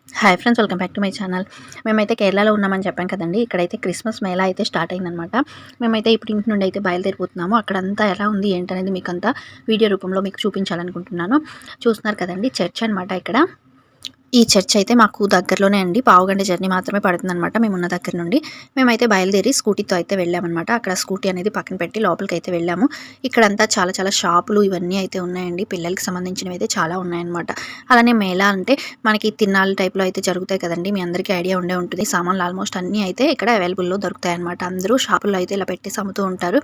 Hi friends, welcome back to my channel. మేమైతే కేరళలో ఉన్నామని చెప్పాం కదండి. ఇక్కడైతే క్రిస్మస్ మేళా అయితే స్టార్ట్ అయిందనమాట. మేమైతే ఇప్పుడు ఇంటి నుండి అయితే బయలుదేరిపోతున్నాము. అక్కడంతా ఎలా ఉంది ఏంటనేది మీకు అంతా వీడియో రూపంలో మీకు చూపించాలనుకుంటున్నాను. చూస్తున్నారు కదండి, చర్చ్ అనమాట ఇక్కడ. ఈ చర్చ్ అయితే మాకు దగ్గరలోనే అండి. పావుగంట జర్నీ మాత్రమే పడుతుందనమాట మేమున్న దగ్గర నుండి. మేమైతే బయలుదేరి స్కూటీతో అయితే వెళ్ళామనమాట. అక్కడ స్కూటీ అనేది పక్కన పెట్టి లోపలికైతే వెళ్ళాము. ఇక్కడంతా చాలా చాలా షాపులు ఇవన్నీ అయితే ఉన్నాయండి. పిల్లలకి సంబంధించినవి అయితే చాలా ఉన్నాయన్నమాట. అలానే మేళా అంటే మనకి తిన్నాల టైప్‌లో అయితే జరుగుతాయి కదండీ! మీ అందరికీ ఐడియా ఉండే ఉంటుంది. సామాన్లు ఆల్మోస్ట్ అన్నీ అయితే ఇక్కడ అవైలబుల్‌లో దొరుకుతాయన్నమాట. అందరూ షాపుల్లో అయితే ఇలా పెట్టేసి అమ్ముతూ ఉంటారు.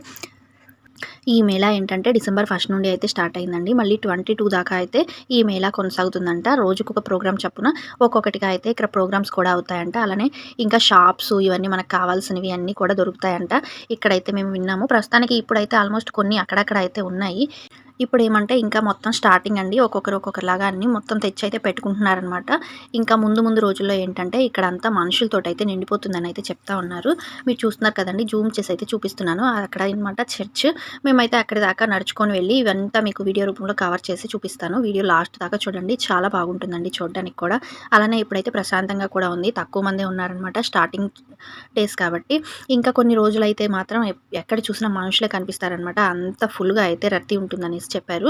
ఈ మేళా ఏంటంటే డిసెంబర్ 1 నుండి అయితే స్టార్ట్ అయిందండి. మళ్ళీ 22 దాకా అయితే ఈ మేళా కొనసాగుతుందంట. రోజుకొక ప్రోగ్రామ్ చప్పున ఒక్కొక్కటిగా అయితే ఇక్కడ ప్రోగ్రామ్స్ కూడా అవుతాయంట. అలానే ఇంకా షాప్స్ ఇవన్నీ మనకు కావాల్సినవి అన్నీ కూడా దొరుకుతాయంట. ఇక్కడైతే మేము విన్నాము. ప్రస్తుతానికి ఇప్పుడైతే ఆల్మోస్ట్ కొన్ని అక్కడక్కడ అయితే ఉన్నాయి. ఇప్పుడేమంటే ఇంకా మొత్తం స్టార్టింగ్ అండి. ఒక్కొక్కరు ఒక్కొక్కలాగా అన్నీ మొత్తం తెచ్చైతే పెట్టుకుంటున్నారనమాట. ఇంకా ముందు ముందు రోజుల్లో ఏంటంటే ఇక్కడంతా మనుషులతోటైతే నిండిపోతుందని అయితే చెప్తా ఉన్నారు. మీరు చూస్తున్నారు కదండీ, జూమ్ చేసి అయితే చూపిస్తున్నాను. అక్కడ అనమాట చర్చ్. మేమైతే అక్కడి దాకా నడుచుకొని వెళ్ళి ఇవంతా మీకు వీడియో రూపంలో కవర్ చేసి చూపిస్తాను. వీడియో లాస్ట్ దాకా చూడండి. చాలా బాగుంటుందండి చూడడానికి కూడా. అలానే ఇప్పుడైతే ప్రశాంతంగా కూడా ఉంది. తక్కువ మందే ఉన్నారనమాట స్టార్టింగ్ డేస్ కాబట్టి. ఇంకా కొన్ని రోజులైతే మాత్రం ఎక్కడ చూసినా మనుషులే కనిపిస్తారనమాట. అంత ఫుల్‌గా అయితే రద్దీ ఉంటుందనేసి చెప్పారు.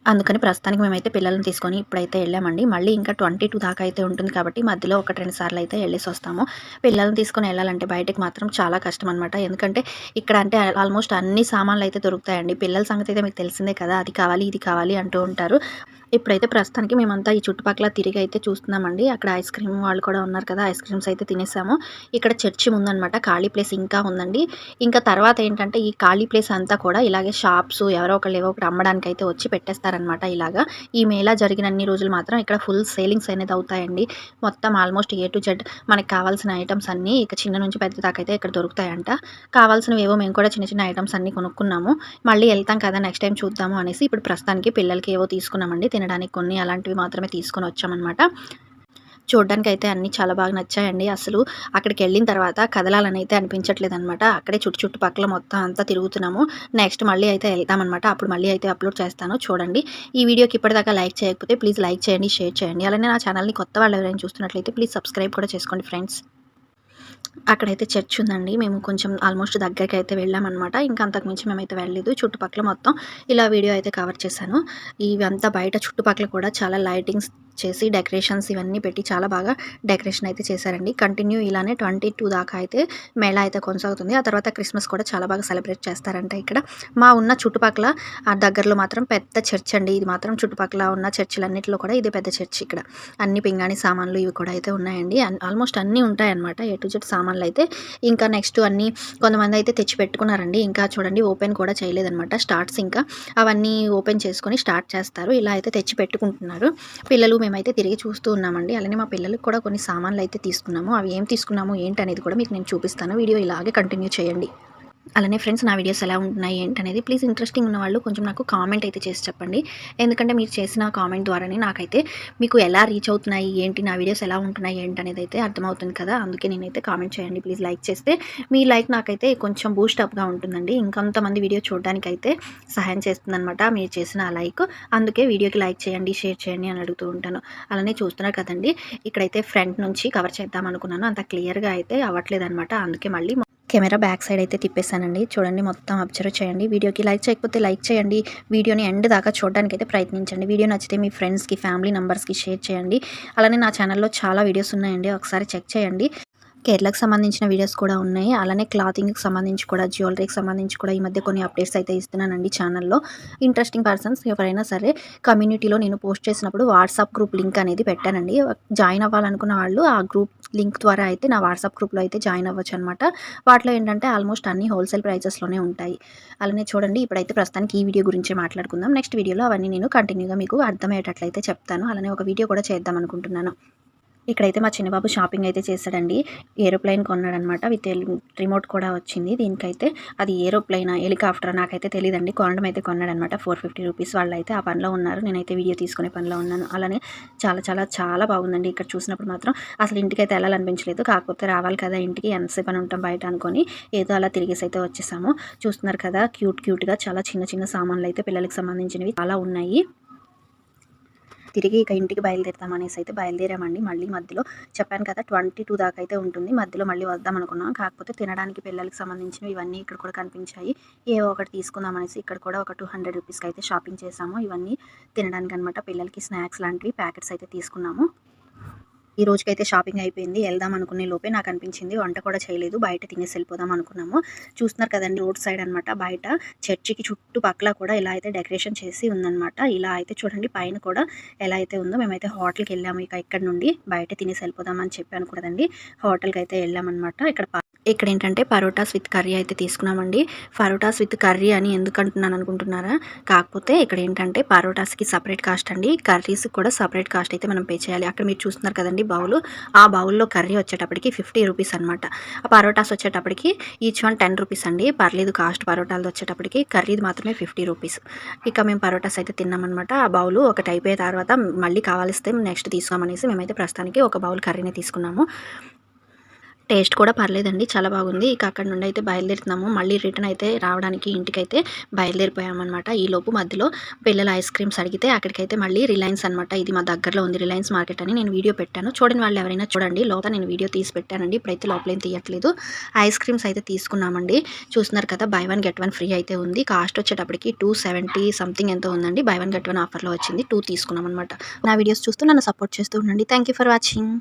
అందుకని ప్రస్తుతానికి మేమైతే పిల్లల్ని తీసుకొని ఇప్పుడైతే వెళ్ళామండి. మళ్ళీ ఇంకా 22 దాకా అయితే ఉంటుంది కాబట్టి మధ్యలో 1, 2 సార్లు అయితే వెళ్ళేసొస్తాము. పిల్లల్ని తీసుకొని వెళ్ళాలంటే బయటకి మాత్రం చాలా కష్టం అనమాట. ఎందుకంటే ఇక్కడ అంటే ఆల్మోస్ట్ అన్ని సామాన్లు అయితే దొరుకుతాయండి. పిల్లల సంగతి అయితే మీకు తెలిసిందే కదా! అది కావాలి, ఇది కావాలి అంటూ ఉంటారు. ఇప్పుడైతే ప్రస్తుతానికి మేమంతా ఈ చుట్టుపక్కల తిరిగి అయితే చూస్తున్నామండి. అక్కడ ఐస్ క్రీమ్ వాళ్ళు కూడా ఉన్నారు కదా! ఐస్ క్రీమ్స్ అయితే తినేసాము. ఇక్కడ చర్చి ముందనమాట ఖాళీ ప్లేస్ ఇంకా ఉందండి. ఇంకా తర్వాత ఏంటంటే ఈ ఖాళీ ప్లేస్ అంతా కూడా ఇలాగే షాప్స్ ఎవరో ఒకళ్ళు ఏవో ఒకటి అమ్మడానికైతే వచ్చి పెట్టేస్తారనమాట ఇలాగా. ఈ మేళా జరిగినన్ని రోజులు మాత్రం ఇక్కడ ఫుల్ సేలింగ్స్ అనేది అవుతాయండి. మొత్తం ఆల్మోస్ట్ ఏ టు జెడ్ మనకు కావాల్సిన ఐటమ్స్ అన్నీ ఇక చిన్న నుంచి పెద్ద దాకా అయితే ఇక్కడ దొరుకుతాయంట. కావాల్సినవేవో మేము కూడా చిన్న చిన్న ఐటమ్స్ అన్నీ కొనుక్కున్నాము. మళ్ళీ వెళ్తాం కదా, నెక్స్ట్ టైం చూద్దాము అనేసి ఇప్పుడు ప్రస్తుతానికి పిల్లలకి ఏవో తీసుకున్నామండి. తినడానికి కొన్ని అలాంటివి మాత్రమే తీసుకొని వచ్చామన్నమాట. చూడ్డానికైతే అన్నీ చాలా బాగా నచ్చాయండి. అసలు అక్కడికెళ్ళిన తర్వాత కదలాలని అయితే అనిపించట్లేదనమాట. అక్కడే చుట్టుపక్కల మొత్తం అంతా తిరుగుతున్నాము. నెక్స్ట్ మళ్ళీ అయితే వెళ్తామనమాట. అప్పుడు మళ్ళీ అయితే అప్లోడ్ చేస్తాను చూడండి. ఈ వీడియోకి ఇప్పటిదాకా లైక్ చేయకపోతే ప్లీజ్ లైక్ చేయండి, షేర్ చేయండి. అలానే నా ఛానల్‌ని కొత్త వాళ్ళు ఎవరైనా చూస్తున్నట్లయితే ప్లీజ్ సబ్స్క్రైబ్ కూడా చేసుకోండి ఫ్రెండ్స్. అక్కడైతే చర్చ్ ఉందండి. మేము కొంచెం ఆల్మోస్ట్ దగ్గరికైతే వెళ్ళామనమాట. ఇంకా అంతకు మించి మేమైతే వెళ్ళలేదు. చుట్టుపక్కల మొత్తం ఇలా వీడియో అయితే కవర్ చేశాను. ఇవంతా బయట చుట్టుపక్కల కూడా చాలా లైటింగ్స్ చేసి డెకరేషన్స్ ఇవన్నీ పెట్టి చాలా బాగా డెకరేషన్ అయితే చేశారండి. కంటిన్యూ ఇలానే 22 దాకా అయితే మేళా అయితే కొనసాగుతుంది. ఆ తర్వాత క్రిస్మస్ కూడా చాలా బాగా సెలబ్రేట్ చేస్తారంట ఇక్కడ. మా ఉన్న చుట్టుపక్కల దగ్గరలో మాత్రం పెద్ద చర్చ్ అండి. ఇది మాత్రం చుట్టుపక్కల ఉన్న చర్చిలన్నిటిలో కూడా ఇది పెద్ద చర్చ్ ఇక్కడ. అన్ని పింగాణి సామాన్లు ఇవి కూడా అయితే ఉన్నాయండి. ఆల్మోస్ట్ అన్నీ ఉంటాయన్నమాట. ఏ టు జెడ్ సామాన్లు అయితే. ఇంకా నెక్స్ట్ అన్నీ కొంతమంది అయితే తెచ్చి పెట్టుకున్నారండి. ఇంకా చూడండి ఓపెన్ కూడా చేయలేదన్నమాట. స్టార్ట్స్ ఇంకా అవన్నీ ఓపెన్ చేసుకొని స్టార్ట్ చేస్తారు. ఇలా అయితే తెచ్చి పెట్టుకుంటున్నారు పిల్లలు. మేమైతే తిరిగి చూస్తూ ఉన్నామండి. అలానే మా పిల్లలకు కూడా కొన్ని సామాన్లు అయితే తీసుకున్నాము. అవి ఏం తీసుకున్నాము ఏంటనేది కూడా మీకు నేను చూపిస్తాను. వీడియో ఇలాగే కంటిన్యూ చేయండి. అలానే ఫ్రెండ్స్, నా వీడియోస్ ఎలా ఉంటున్నాయి ఏంటనేది ప్లీజ్ ఇంట్రెస్టింగ్ ఉన్న వాళ్ళు కొంచెం నాకు కామెంట్ అయితే చేసి చెప్పండి. ఎందుకంటే మీరు చేసిన కామెంట్ ద్వారానే నాకైతే మీకు ఎలా రీచ్ అవుతున్నాయి ఏంటి, నా వీడియోస్ ఎలా ఉంటున్నాయి ఏంటనేది అయితే అర్థమవుతుంది కదా. అందుకే నేనైతే కామెంట్ చేయండి ప్లీజ్. లైక్ చేస్తే మీ లైక్ నాకైతే కొంచెం బూస్ట్ అప్గా ఉంటుందండి. ఇంకొంతమంది వీడియో చూడడానికైతే సహాయం చేస్తుందన్నమాట మీరు చేసిన ఆ లైక్. అందుకే వీడియోకి లైక్ చేయండి, షేర్ చేయండి అని అడుగుతూ ఉంటాను. అలానే చూస్తున్నారు కదండి, ఇక్కడైతే ఫ్రంట్ నుంచి కవర్ చేద్దాం అనుకున్నాను. అంత క్లియర్గా అయితే అవ్వట్లేదు అనమాట. అందుకే మళ్ళీ కెమెరా బ్యాక్ సైడ్ అయితే తిప్పేసానండి. చూడండి, మొత్తం అబ్జర్వ్ చేయండి. వీడియోకి లైక్ చేయకపోతే లైక్ చేయండి. వీడియోని ఎండ్ దాకా చూడడానికి అయితే ప్రయత్నించండి. వీడియో నచ్చితే మీ ఫ్రెండ్స్కి, ఫ్యామిలీ మెంబర్స్కి షేర్ చేయండి. అలానే నా ఛానల్లో చాలా వీడియోస్ ఉన్నాయండి, ఒకసారి చెక్ చేయండి. కేరళకు సంబంధించిన వీడియోస్ కూడా ఉన్నాయి. అలానే క్లాతింగ్కి సంబంధించి కూడా, జ్యువెలరీకి సంబంధించి కూడా ఈ మధ్య కొన్ని అప్డేట్స్ అయితే ఇస్తున్నానండి ఛానల్లో. ఇంట్రెస్టింగ్ పర్సన్స్ ఎవరైనా సరే కమ్యూనిటీలో నేను పోస్ట్ చేసినప్పుడు వాట్సాప్ గ్రూప్ లింక్ అనేది పెట్టానండి. జాయిన్ అవ్వాలనుకున్న వాళ్ళు ఆ గ్రూప్ లింక్ ద్వారా అయితే నా వాట్సాప్ గ్రూప్లో అయితే జాయిన్ అవ్వచ్చు అనమాట. వాటిలో ఏంటంటే ఆల్మోస్ట్ అన్ని హోల్సేల్ ప్రైజెస్లోనే ఉంటాయి. అలానే చూడండి, ఇప్పుడైతే ప్రస్తుతానికి ఈ వీడియో గురించే మాట్లాడుకుందాం. నెక్స్ట్ వీడియోలో అవన్నీ నేను కంటిన్యూగా మీకు అర్థమయ్యేటట్లయితే చెప్తాను. అలానే ఒక వీడియో కూడా చేద్దాం అనుకుంటున్నాను. ఇక్కడైతే మా చిన్నబాబు షాపింగ్ అయితే చేశాడండి. ఏరోప్లేన్ కొన్నాడనమాట. విత్ రిమోట్ కూడా వచ్చింది. దీనికైతే అది ఏరోప్లేనా హెలికాప్టరా నాకైతే తెలియదండి. కొనడం అయితే కొన్నాడనమాట. 450 రూపీస్. వాళ్ళు అయితే ఆ పనిలో ఉన్నారు. నేనైతే వీడియో తీసుకునే పనిలో ఉన్నాను. అలానే చాలా చాలా చాలా బాగుందండి. ఇక్కడ చూసినప్పుడు మాత్రం అసలు ఇంటికైతే వెళ్ళాలనిపించలేదు. కాకపోతే రావాలి కదా ఇంటికి, ఎంతసేపు అని ఉంటాం బయట అనుకొని ఏదో అలా తిరిగేసి అయితే వచ్చేసాము. చూస్తున్నారు కదా, క్యూట్గా చాలా చిన్న చిన్న సామాన్లు అయితే పిల్లలకి సంబంధించినవి చాలా ఉన్నాయి. తిరిగి ఇక ఇంటికి బయలుదేరుతాం అనేసి అయితే బయలుదేరామండి. మళ్ళీ మధ్యలో చెప్పాను కదా 22 దాకా అయితే ఉంటుంది. మధ్యలో మళ్ళీ వద్దాం అనుకున్నాం. కాకపోతే తినడానికి పిల్లలకి సంబంధించినవి ఇవన్నీ ఇక్కడ కూడా కనిపించాయి. ఏవో ఒకటి తీసుకుందాం అనేసి ఇక్కడ కూడా ఒక 200 రూపీస్‌కి అయితే షాపింగ్ చేశాము. ఇవన్నీ తినడానికనమాట. పిల్లలకి స్నాక్స్ లాంటివి ప్యాకెట్స్ అయితే తీసుకున్నాము. ఈ రోజుకైతే షాపింగ్ అయిపోయింది. వెళ్దాం అనుకునే లోపే నాకు అనిపించింది వంట కూడా చేయలేదు. బయట తినేసి వెళ్ళిపోదాం అనుకున్నాము. చూస్తున్నారు కదండీ రోడ్ సైడ్ అనమాట. బయట చర్చికి చుట్టుపక్కల కూడా ఇలా అయితే డెకరేషన్ చేసి ఉందనమాట. ఇలా అయితే చూడండి పైన కూడా ఎలా అయితే ఉందో మేమైతే హోటల్‌కి వెళ్ళాము. ఇక ఇక్కడ నుండి బయట తినేసి వెళ్ళిపోదాం అని చెప్పాను కదండీ. హోటల్‌కి అయితే వెళ్ళామనమాట. ఇక్కడ ఏంటంటే పరోటాస్ విత్ కర్రీ అయితే తీసుకున్నామండి. పరోటాస్ విత్ కర్రీ అని ఎందుకు అంటున్నాను అనుకుంటున్నారా? కాకపోతే ఇక్కడ ఏంటంటే పరోటాస్‌కి సెపరేట్ కాస్ట్ అండి. కర్రీస్‌కి కూడా సెపరేట్ కాస్ట్ అయితే మనం పే చేయాలి. అక్కడ మీరు చూస్తున్నారు కదండీ బౌలు. ఆ బౌల్‌లో కర్రీ వచ్చేటప్పటికి 50 రూపీస్ అనమాట. ఆ పరోటాస్ వచ్చేటప్పటికి ఈచ్ వన్ 10 రూపీస్ అండి. పర్లేదు కాస్ట్ పరోటాలది వచ్చేటప్పటికి. కర్రీది మాత్రమే 50 రూపీస్. ఇక మేము పరోటాస్ అయితే తిన్నామనమాట. ఆ బౌలు ఒకటి అయిపోయిన తర్వాత మళ్ళీ కావాలిస్తే నెక్స్ట్ తీసుకోమనేసి మేమైతే ప్రస్తుతానికి ఒక బౌల్ కర్రీనే తీసుకున్నాము. టేస్ట్ కూడా పర్లేదండి. చాలా బాగుంది. ఇక అక్కడి నుండి అయితే బయలుదేరుతున్నాము. మళ్ళీ రిటర్న్ అయితే రావడానికి ఇంటికైతే బయలుదేరిపోయామన్నమాట. ఈలోపు మధ్యలో పిల్లలు ఐస్ క్రీమ్స్ అడిగితే అక్కడికైతే మళ్ళీ రిలయన్స్ అనమాట. ఇది మా దగ్గరలో ఉంది రిలయన్స్ మార్కెట్ అని నేను వీడియో పెట్టాను. చూడని వాళ్ళు ఎవరైనా చూడండి. లోపల నేను వీడియో తీసి పెట్టానండి. ఇప్పుడైతే లోపలేం తీయట్లేదు. ఐస్ క్రీమ్స్ అయితే తీసుకున్నామండి. చూస్తున్నారు కదా బై 1 గెట్ 1 ఫ్రీ అయితే ఉంది. కాస్ట్ వచ్చేటప్పటికి 270 సంథింగ్ ఎంతో ఉందండి. బై 1 గెట్ 1 ఆఫర్లో వచ్చింది. 2 తీసుకున్నాం అనమాట. నా వీడియోస్ చూస్తూ నన్ను సపోర్ట్ చేస్తూ ఉండండి. Thank you for watching.